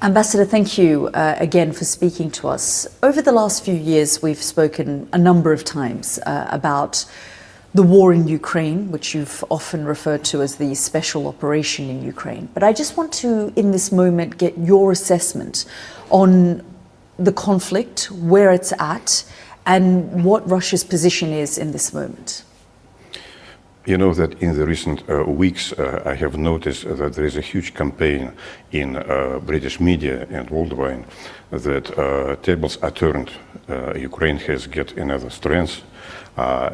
Ambassador, thank you again for speaking to us. Over the last few years, we've spoken a number of times about the war in Ukraine, which you've often referred to as the special operation in Ukraine. But I just want to, in this moment, get your assessment on the conflict, where it's at, and what Russia's position is in this moment. You know that in the recent weeks, I have noticed that there is a huge campaign in British media and worldwide that tables are turned. Ukraine has get another strength.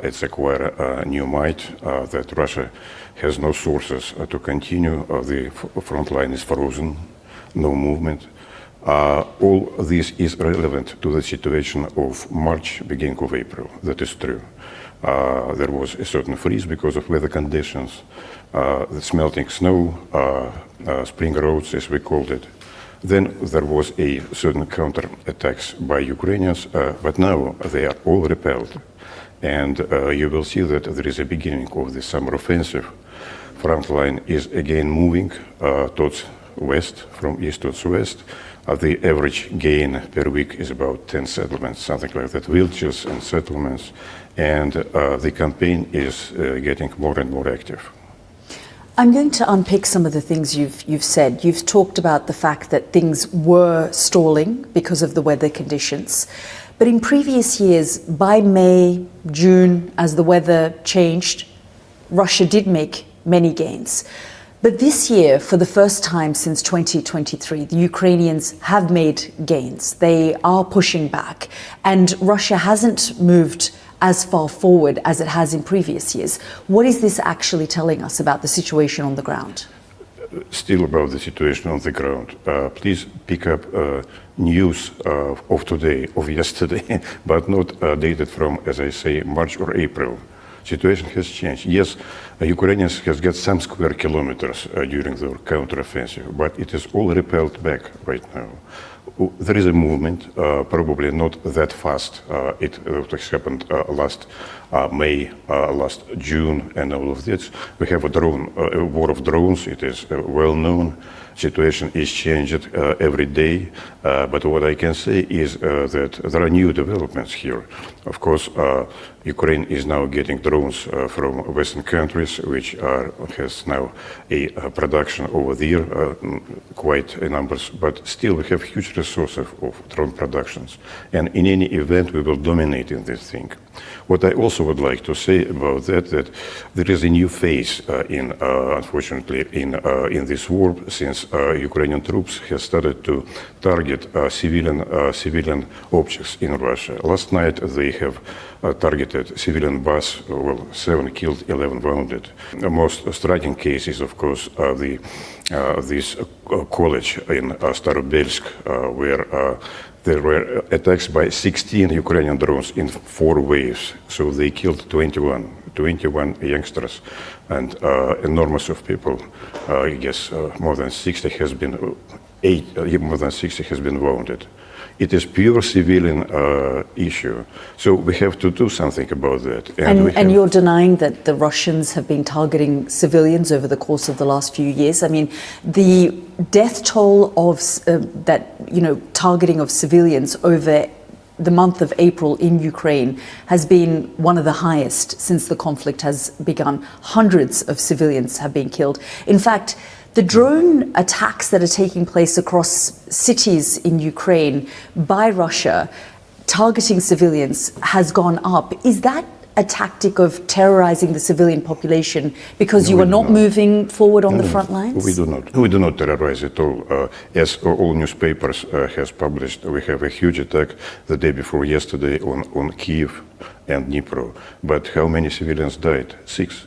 It's acquired a new might, that Russia has no sources to continue. The front line is frozen, no movement. All this is relevant to the situation of March, beginning of April. That is true. There was a certain freeze because of weather conditions, the smelting snow, spring roads, as we called it. Then there was a certain counter-attacks by Ukrainians, but now they are all repelled. And you will see that there is a beginning of the summer offensive. Front line is again moving towards west, from east towards west. The average gain per week is about 10 settlements, something like that, villages and settlements. And the campaign is getting more and more active. I'm going to unpick some of the things you've said. You've talked about the fact that things were stalling because of the weather conditions. But in previous years, by May, June, as the weather changed, Russia did make many gains. But this year, for the first time since 2023, the Ukrainians have made gains. They are pushing back, and Russia hasn't moved as far forward as it has in previous years. What is this actually telling us about the situation on the ground? Still about the situation on the ground. Please pick up news of today, of yesterday, but not dated from, as I say, March or April. Situation has changed. Yes, Ukrainians has got some square kilometers during their counteroffensive, but it is all repelled back right now. There is a movement, probably not that fast. It has happened last May, last June, and all of this. We have a war of drones. It is well known. Situation is changed every day, but what I can say is that there are new developments here. Of course, Ukraine is now getting drones from Western countries, which has now a production over there, quite a numbers, but still we have huge resources of drone productions. And in any event, we will dominate in this thing. What I also would like to say about that there is a new phase unfortunately, in this war, since Ukrainian troops have started to target civilian objects in Russia. Last night they have targeted civilian bus, 7 killed, 11 wounded. The most striking case is, of course, this college in Starobelsk, where there were attacks by 16 Ukrainian drones in 4 waves. So they killed 21 youngsters and enormous of people. I guess more than 60 has been wounded. It is pure civilian issue. So we have to do something about that. And you're denying that the Russians have been targeting civilians over the course of the last few years? I mean, the death toll of targeting of civilians over the month of April in Ukraine has been one of the highest since the conflict has begun. Hundreds of civilians have been killed. In fact, the drone attacks that are taking place across cities in Ukraine by Russia, targeting civilians, has gone up. Is that a tactic of terrorizing the civilian population because you are not moving forward on the front lines? We do not. We do not terrorize at all. As all newspapers has published, we have a huge attack the day before yesterday on Kiev and Dnipro. But how many civilians died? 6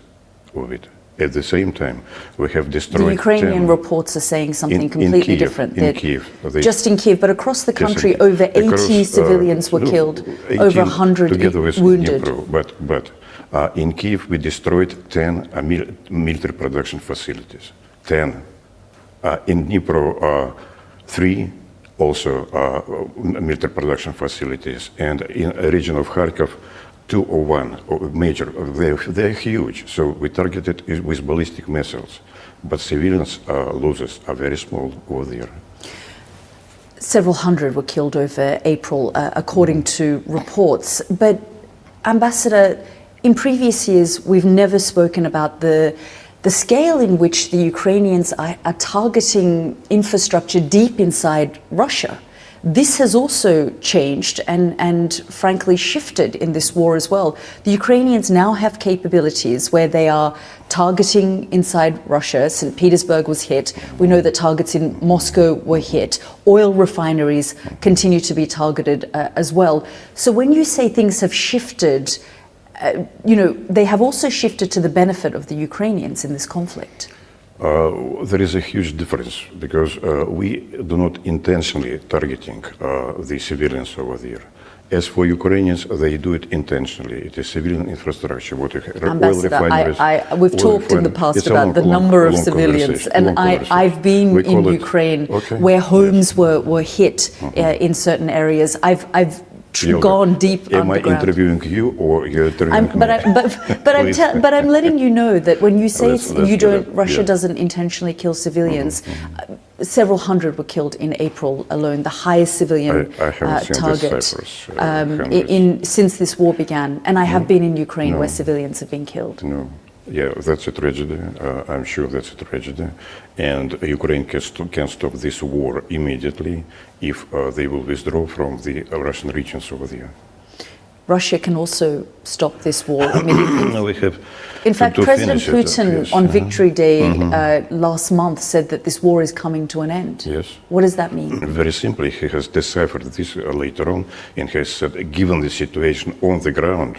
of it. At the same time, we have destroyed. The Ukrainian reports are saying something completely different. In Kiev. Just in Kiev, but across the country, over 80 civilians were killed, over 100 wounded. But in Kiev, we destroyed 10 military production facilities. 10. In Dnipro, 3 also military production facilities. And in the region of Kharkov, 201 major, they're huge. So we targeted it with ballistic missiles, but civilians losses are very small over there. Several hundred were killed over April, according to reports. But, Ambassador, in previous years, we've never spoken about the scale in which the Ukrainians are targeting infrastructure deep inside Russia. This has also changed and frankly shifted in this war as well. The Ukrainians now have capabilities where they are targeting inside Russia. St. Petersburg was hit. We know that targets in Moscow were hit. Oil refineries continue to be targeted as well. So when you say things have shifted, they have also shifted to the benefit of the Ukrainians in this conflict. There is a huge difference because we do not intentionally targeting the civilians over there. As for Ukrainians, they do it intentionally. It is civilian infrastructure. Ambassador, we've talked in the past about the number of civilians, and I've been in Ukraine where homes were hit in certain areas. I've gone deep underground. Am I interviewing you or you're interviewing me? But I'm letting you know that when you say Russia doesn't intentionally kill civilians, several hundred were killed in April alone, the highest civilian target since this war began. And I have been in Ukraine where civilians have been killed. No. Yeah, that's a tragedy. I'm sure that's a tragedy. And Ukraine can stop this war immediately if they will withdraw from the Russian regions over there. Russia can also stop this war immediately. No, we have in fact, President Putin on Victory Day last month said that this war is coming to an end. Yes. What does that mean? Very simply, he has deciphered this later on and has said, given the situation on the ground,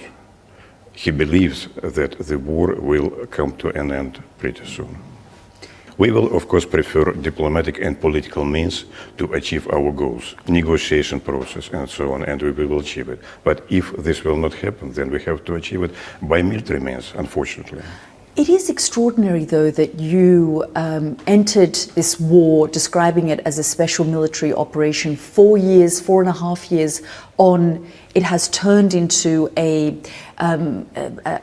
he believes that the war will come to an end pretty soon. We will, of course, prefer diplomatic and political means to achieve our goals, negotiation process and so on, and we will achieve it. But if this will not happen, then we have to achieve it by military means, unfortunately. It is extraordinary, though, that you entered this war describing it as a special military operation. 4.5 years on, it has turned into a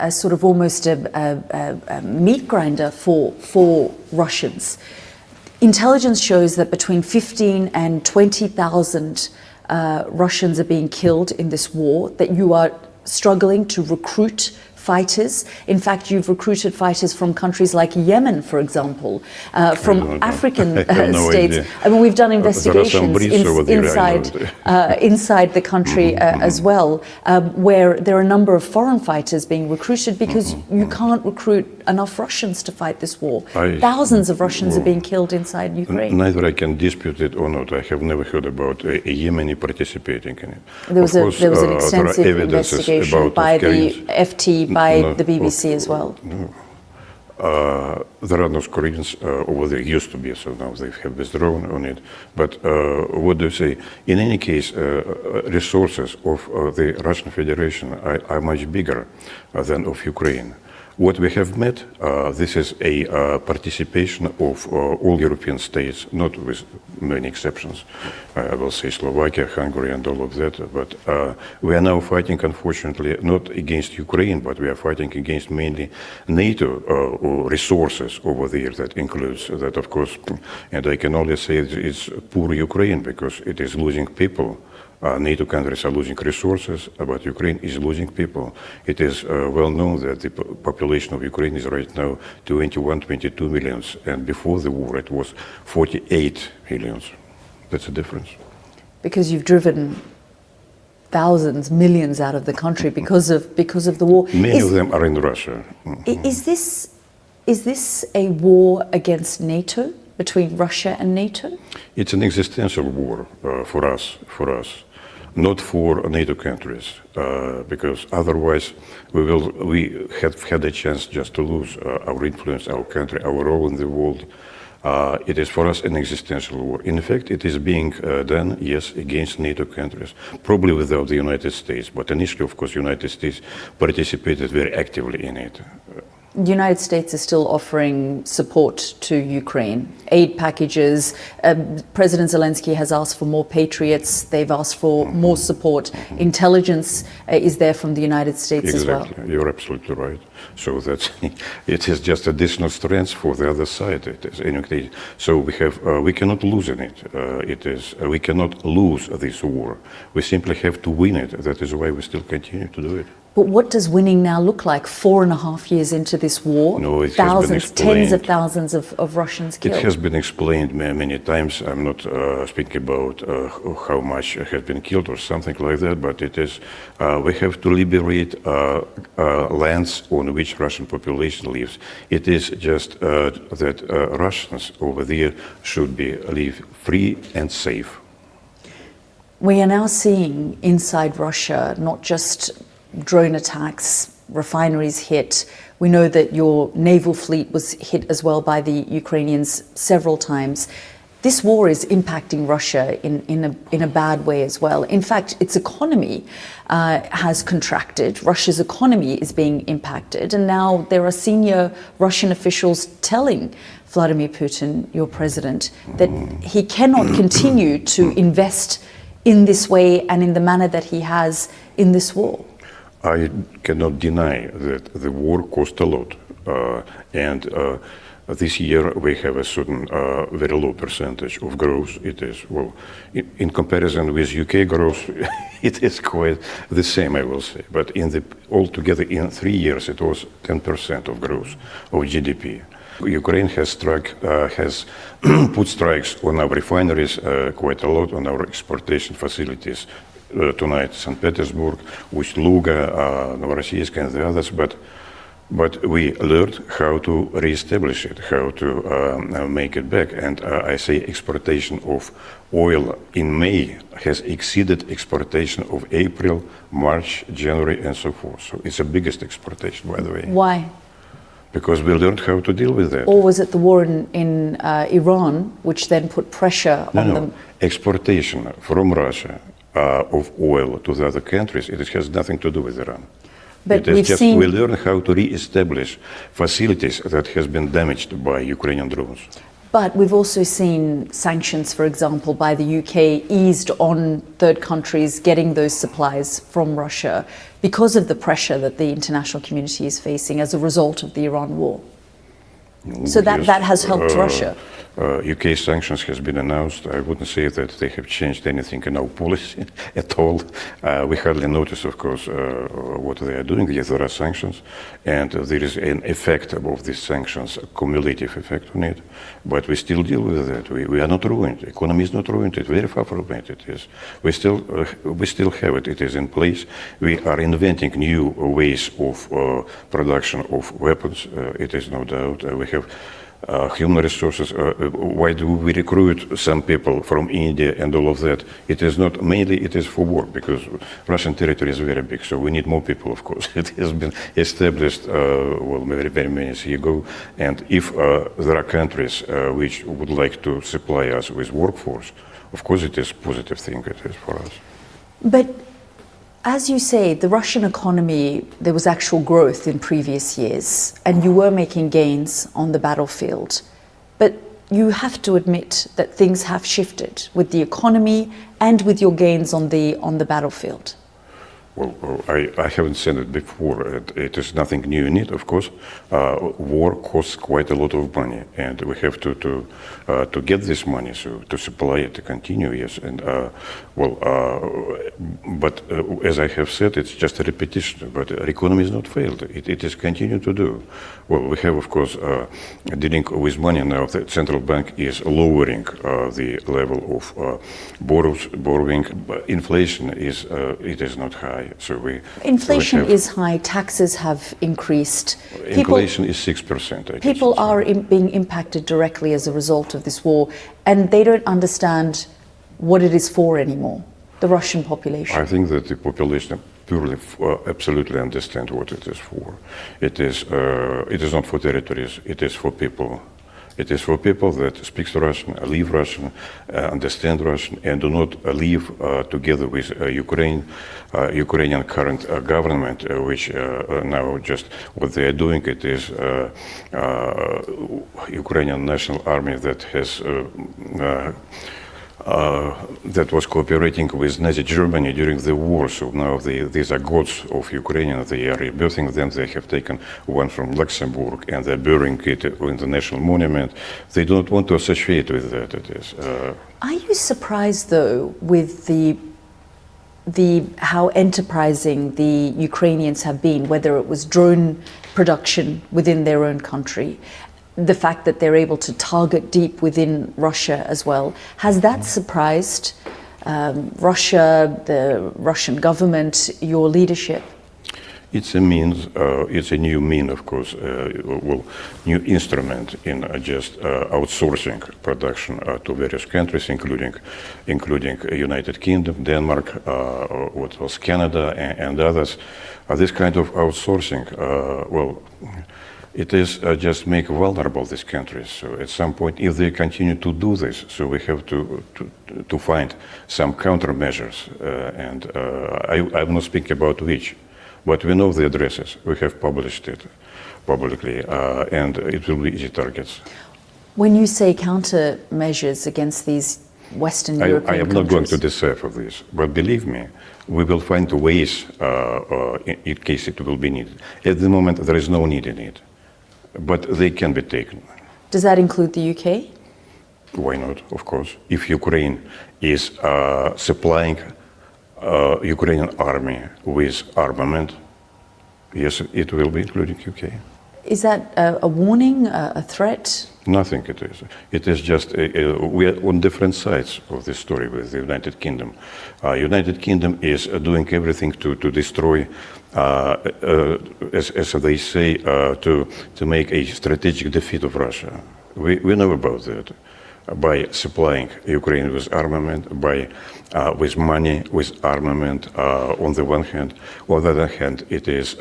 sort of almost a meat grinder for Russians. Intelligence shows that between 15 and 20,000 Russians are being killed in this war, that you are struggling to recruit fighters. In fact, you've recruited fighters from countries like Yemen, for example, from African states. I mean, we've done investigations inside the country as well, where there are a number of foreign fighters being recruited because you can't recruit enough Russians to fight this war. Thousands of Russians are being killed inside Ukraine. Neither I can dispute it or not. I have never heard about a Yemeni participating in it. There was an extensive investigation by the FT, by the BBC as well. No. There are no Koreans over there, used to be, so now they have withdrawn on it. But what do you say? In any case, resources of the Russian Federation are much bigger than of Ukraine. What we have met, this is a participation of all European states, not with many exceptions. I will say Slovakia, Hungary, and all of that. But we are now fighting, unfortunately, not against Ukraine, but we are fighting against mainly NATO resources over there. That includes that, of course. And I can only say it's poor Ukraine because it is losing people. NATO countries are losing resources, but Ukraine is losing people. It is well known that the population of Ukraine is right now 21, 22 millions, and before the war it was 48 millions. That's a difference. Because you've driven thousands, millions out of the country because of the war. Many of them are in Russia. Is this a war against NATO, between Russia and NATO? It's an existential war for us. Not for NATO countries, because otherwise we have had a chance just to lose our influence, our country, our role in the world. It is for us an existential war. In fact, it is being done, yes, against NATO countries, probably without the United States. But initially, of course, the United States participated very actively in it. the United States is still offering support to Ukraine, aid packages. President Zelensky has asked for more Patriots. They've asked for more support. Intelligence is there from the United States as well. Exactly, you're absolutely right. So that it is just additional strength for the other side. It is anyway. So we cannot lose in it. We cannot lose this war. We simply have to win it. That is why we still continue to do it. But what does winning now look like 4.5 years into this war? No, it has been thousands, tens of explained. thousands of Russians killed. It has been explained many times. I'm not speaking about how much has been killed or something like that, but it is, we have to liberate lands on which Russian population lives. It is just that Russians over there should live free and safe. We are now seeing inside Russia not just drone attacks, refineries hit. We know that your naval fleet was hit as well by the Ukrainians several times. This war is impacting Russia in a bad way as well. In fact, its economy has contracted. Russia's economy is being impacted. And now there are senior Russian officials telling Vladimir Putin, your president, that he cannot continue to invest in this way and in the manner that he has in this war. I cannot deny that the war cost a lot, and this year we have a certain very low percentage of growth. It is, well, in comparison with UK growth, it is quite the same, I will say. But altogether in 3 years, it was 10% of growth of GDP. Ukraine has put strikes on our refineries quite a lot, on our exportation facilities. Tonight, St. Petersburg, Ust-Luga, Novorossiysk, and the others, but we learned how to reestablish it, how to make it back. And I say exportation of oil in May has exceeded exportation of April, March, January, and so forth. So it's the biggest exportation, by the way. Why? Because we learned how to deal with that. Or was it the war in Iran, which then put pressure on them? Exportation from Russia of oil to the other countries, it has nothing to do with Iran. But we learn how to re-establish facilities that has been damaged by Ukrainian drones. But we've also seen sanctions, for example, by the UK eased on third countries getting those supplies from Russia because of the pressure that the international community is facing as a result of the Iran war. So that has helped Russia. UK sanctions has been announced. I wouldn't say that they have changed anything in our policy at all. We hardly notice, of course, what they are doing. Yes, there are sanctions, and there is an effect of these sanctions, a cumulative effect on it. But we still deal with that. We are not ruined. The economy is not ruined. It's very far from it. It is. We still have it. It is in place. We are inventing new ways of production of weapons. It is no doubt. We have human resources. Why do we recruit some people from India and all of that? It is not mainly, it is for work, because Russian territory is very big, so we need more people, of course. It has been established very many years ago, and if there are countries which would like to supply us with workforce, of course it is a positive thing, it is for us. But as you say, the Russian economy, there was actual growth in previous years, and you were making gains on the battlefield. But you have to admit that things have shifted with the economy and with your gains on the battlefield. Well, I haven't said it before. It is nothing new in it, of course. War costs quite a lot of money, and we have to get this money, so to supply it, to continue, yes. And but as I have said, it's just a repetition. But the economy is not failed. It is continuing to do. Well, we have, of course, dealing with money now. The central bank is lowering the level of borrowing. Inflation is not high. So inflation is high, taxes have increased. Inflation is 6%. People are being impacted directly as a result of this war, and they don't understand what it is for anymore, the Russian population. I think that the population purely, absolutely understand what it is for. It is not for territories, it is for people. It is for people that speak Russian, live Russian, understand Russian, and do not live together with Ukrainian current government, which now just what they are doing. It is Ukrainian National Army that has that was cooperating with Nazi Germany during the war. So now these are gods of Ukraine. They are rebirthing them. They have taken one from Luxembourg and they're burying it in the national monument. They don't want to associate with that. It is. Are you surprised, though, with the how enterprising the Ukrainians have been, whether it was drone production within their own country, the fact that they're able to target deep within Russia as well? Has that surprised Russia, the Russian government, your leadership? It's a means, it's a new mean, of course, new instrument in just outsourcing production to various countries, including United Kingdom, Denmark, what was Canada, and others. This kind of outsourcing, it is just make vulnerable these countries. So at some point, if they continue to do this, so we have to find some countermeasures. And I'm not speaking about which, but we know the addresses. We have published it publicly, and it will be easy targets. When you say countermeasures against these Western European countries, I am not going to decipher this, but believe me, we will find ways in case it will be needed. At the moment, there is no need in it. But they can be taken. Does that include the UK? Why not, of course. If Ukraine is supplying Ukrainian army with armament, yes, it will be including UK. Is that a warning, a threat? Nothing it is. It is just, we are on different sides of this story with the United Kingdom. United Kingdom is doing everything to destroy, as they say, to make a strategic defeat of Russia. We know about that. By supplying Ukraine with armament, with money, with armament on the one hand. On the other hand, it is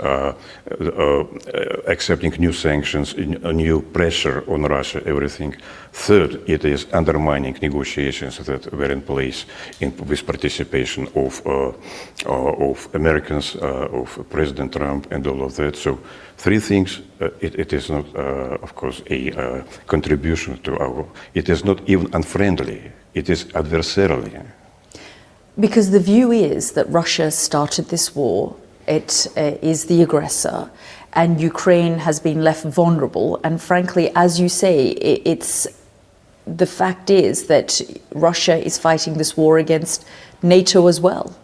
accepting new sanctions, new pressure on Russia, everything. Third, it is undermining negotiations that were in place with participation of Americans, of President Trump, and all of that. So, three things. It is not, of course, a contribution to our. It is not even unfriendly. It is adversarial. Because the view is that Russia started this war. It is the aggressor, and Ukraine has been left vulnerable. And frankly, as you say, it's the fact is that Russia is fighting this war against NATO as well.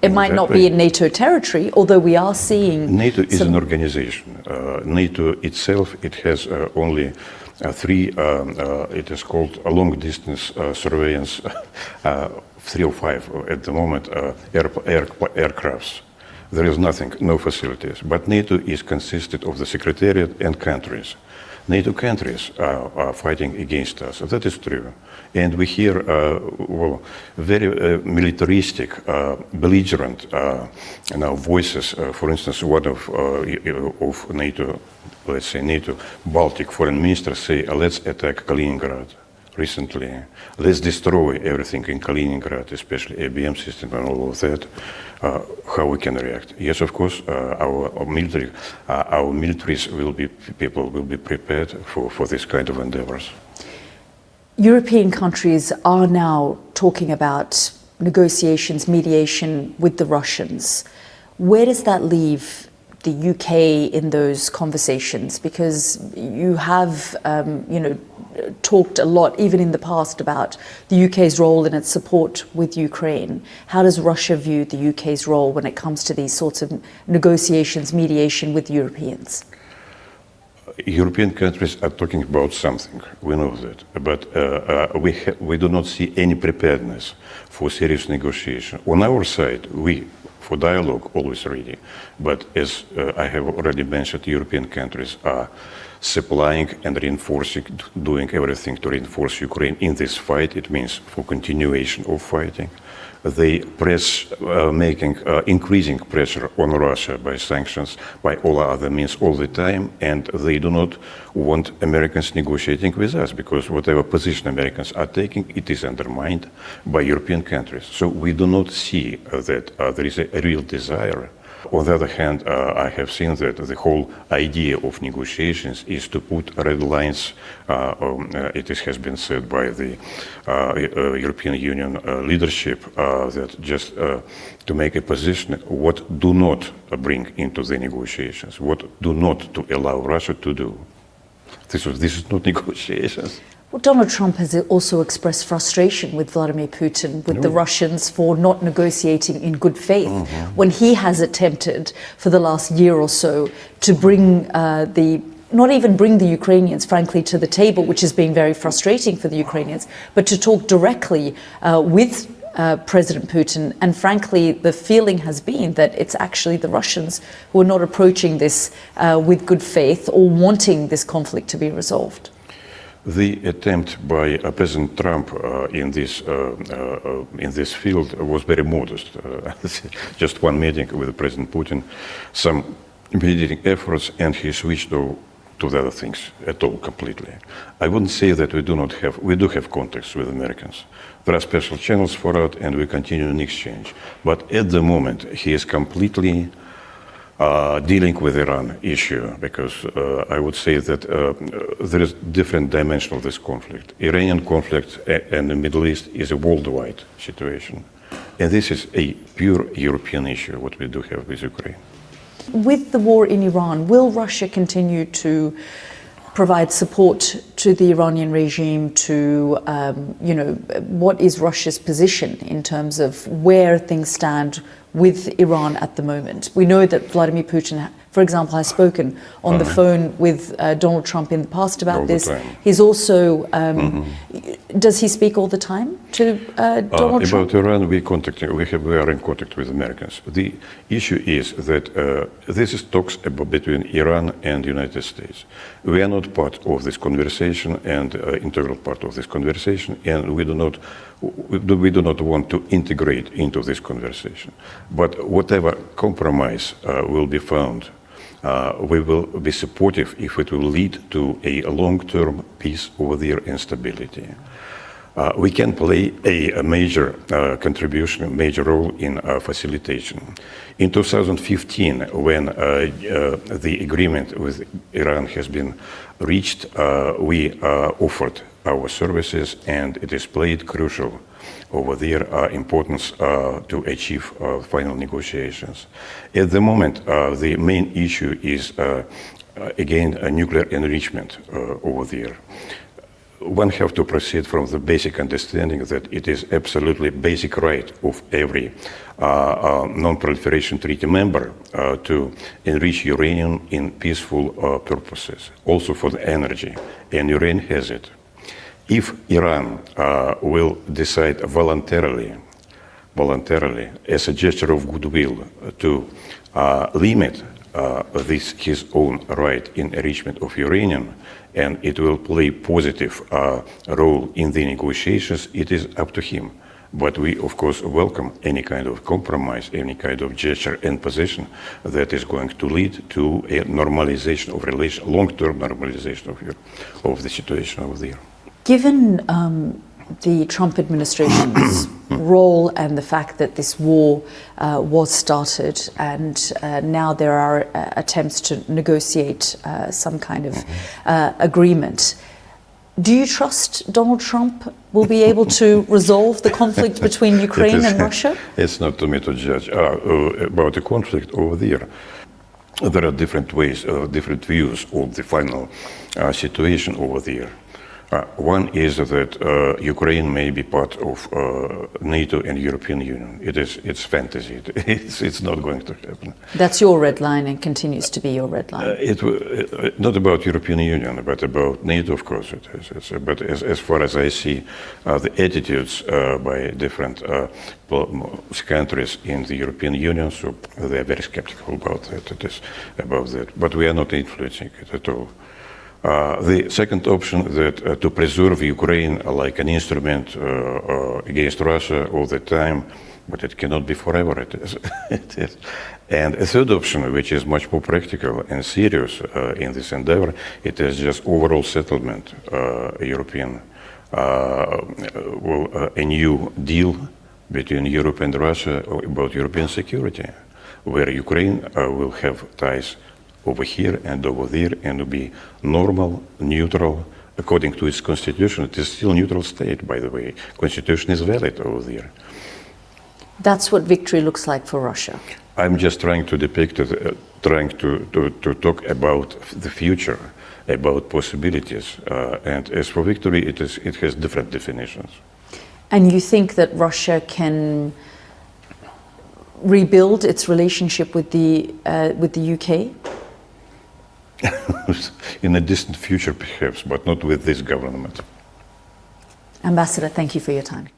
It might not be in NATO territory, although we are seeing... NATO is an organization. NATO itself, it has only three, it is called a long-distance surveillance, 3 or 5 at the moment, aircrafts. There is nothing, no facilities. But NATO is consisted of the Secretariat and countries. NATO countries are fighting against us. That is true. And we hear very militaristic, belligerent voices. For instance, one of NATO, let's say NATO Baltic foreign ministers say, let's attack Kaliningrad recently. Let's destroy everything in Kaliningrad, especially ABM system and all of that. How we can react? Yes, of course, our militaries will be prepared for this kind of endeavors. European countries are now talking about negotiations, mediation with the Russians. Where does that leave the UK in those conversations? Because you have, talked a lot, even in the past, about the UK's role in its support with Ukraine. How does Russia view the UK's role when it comes to these sorts of negotiations, mediation with Europeans? European countries are talking about something, we know that, but we do not see any preparedness for serious negotiation. On our side, we, for dialogue, always ready. But as I have already mentioned, European countries are supplying and reinforcing, doing everything to reinforce Ukraine in this fight. It means for continuation of fighting. They press, making increasing pressure on Russia by sanctions, by all other means all the time, and they do not want Americans negotiating with us, because whatever position Americans are taking, it is undermined by European countries. So we do not see that there is a real desire. On the other hand, I have seen that the whole idea of negotiations is to put red lines. It has been said by the European Union leadership that just to make a position what do not bring into the negotiations, what do not to allow Russia to do. This is not negotiations. Well, Donald Trump has also expressed frustration with Vladimir Putin, with the Russians, for not negotiating in good faith when he has attempted for the last year or so to bring not even bring the Ukrainians, frankly, to the table, which has been very frustrating for the Ukrainians, but to talk directly with President Putin. And frankly, the feeling has been that it's actually the Russians who are not approaching this with good faith or wanting this conflict to be resolved. The attempt by President Trump in this field was very modest. Just one meeting with President Putin, some mediating efforts, and he switched to the other things at all completely. I wouldn't say that we do have contacts with Americans. There are special channels for it, and we continue an exchange. But at the moment, he is completely dealing with Iran issue, because I would say that there is different dimension of this conflict. Iranian conflict and the Middle East is a worldwide situation. And this is a pure European issue, what we do have with Ukraine. With the war in Iran, will Russia continue to provide support to the Iranian regime? What is Russia's position in terms of where things stand with Iran at the moment? We know that Vladimir Putin, for example, has spoken on the phone with Donald Trump in the past about this. He's also, does he speak all the time to Donald Trump? About Iran, we are in contact with Americans. The issue is that this is talks between Iran and the United States. We are not part of this conversation and integral part of this conversation, and we do not want to integrate into this conversation. But whatever compromise will be found, we will be supportive if it will lead to a long-term peace over there and stability. We can play a major contribution, a major role in facilitation. In 2015, when the agreement with Iran has been reached, we offered our services, and it is played crucial over there importance to achieve final negotiations. At the moment, the main issue is again nuclear enrichment over there. One have to proceed from the basic understanding that it is absolutely basic right of every non-proliferation treaty member to enrich uranium in peaceful purposes, also for the energy, and Iran has it. If Iran will decide voluntarily, as a gesture of goodwill, to limit his own right in enrichment of uranium, and it will play positive role in the negotiations, it is up to him. But we, of course, welcome any kind of compromise, any kind of gesture and position that is going to lead to a normalization of relations, long-term normalization of the situation over there. Given the Trump administration's role and the fact that this war was started, and now there are attempts to negotiate some kind of agreement, do you trust Donald Trump will be able to resolve the conflict between Ukraine and Russia? It's not to me to judge about the conflict over there. There are different ways, different views of the final situation over there. One is that Ukraine may be part of NATO and European Union. It's fantasy. It's not going to happen. That's your red line and continues to be your red line. Not about European Union, but about NATO, of course it is. But as far as I see, the attitudes by different countries in the European Union, so they are very skeptical about that. But we are not influencing it at all. The second option, that to preserve Ukraine like an instrument against Russia all the time, but it cannot be forever. It is. And a third option, which is much more practical and serious in this endeavor, it is just overall settlement, European, a new deal between Europe and Russia about European security, where Ukraine will have ties over here and over there, and to be normal, neutral, according to its constitution. It is still a neutral state, by the way. Constitution is valid over there. That's what victory looks like for Russia. I'm just trying to depict it, trying to talk about the future, about possibilities. And as for victory, it has different definitions. And you think that Russia can rebuild its relationship with the UK? In a distant future, perhaps, but not with this government. Ambassador, thank you for your time.